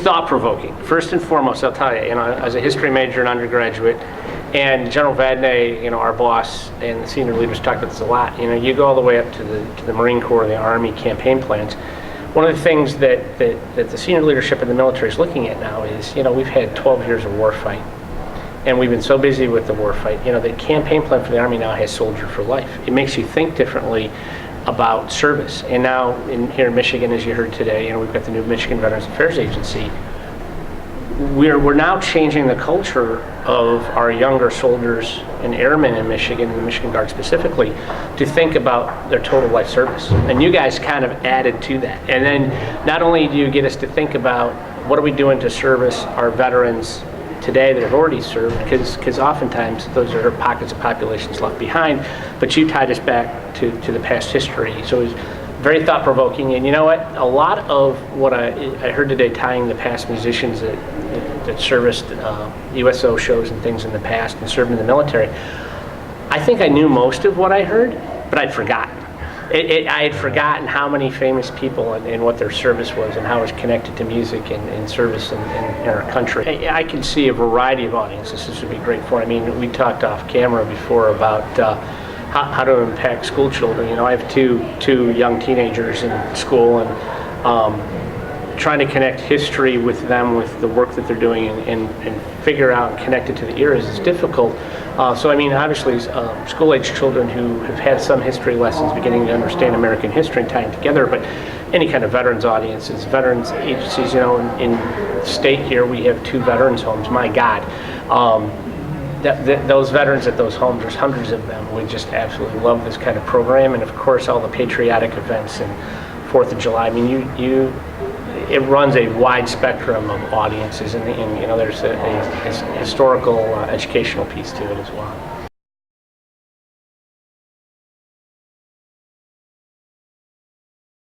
Thought-provoking. First and foremost, I'll tell you, as a history major and undergraduate, and General Vadnais, our boss and the senior leaders talk about this a lot. You go all the way up to the Marine Corps, the Army campaign plans. One of the things that the senior leadership in the military is looking at now is, we've had 12 years of war fight, and we've been so busy with the war fight. The campaign plan for the Army now has Soldier for Life. It makes you think differently about service. And now here in Michigan, as you heard today, we've got the new Michigan Veterans Affairs Agency. We're now changing the culture of our younger soldiers and airmen in Michigan, and the Michigan Guard specifically, to think about their total life service. And you guys kind of added to that. And then not only do you get us to think about what are we doing to service our veterans today that have already served, because oftentimes those are pockets of populations left behind, but you tied us back to the past history. So it was very thought-provoking. And you know what? A lot of what I heard today, tying the past musicians that serviced USO shows and things in the past and served in the military, I think I knew most of what I heard, but I'd forgotten. I had forgotten how many famous people and what their service was and how it was connected to music and service in our country. I can see a variety of audiences this would be great for. We talked off camera before about how to impact school children. I have two young teenagers in school, and trying to connect history with them, with the work that they're doing, and figure out and connect it to the eras is difficult. So obviously, school-age children who have had some history lessons, beginning to understand American history and tying it together, but any kind of veterans audiences, veterans agencies, in state here, we have 2 veterans homes. My God. Those veterans at those homes, there's hundreds of them, we just absolutely love this kind of program. And of course, all the patriotic events and 4th of July. It runs a wide spectrum of audiences, and there's a historical, educational piece to it as well.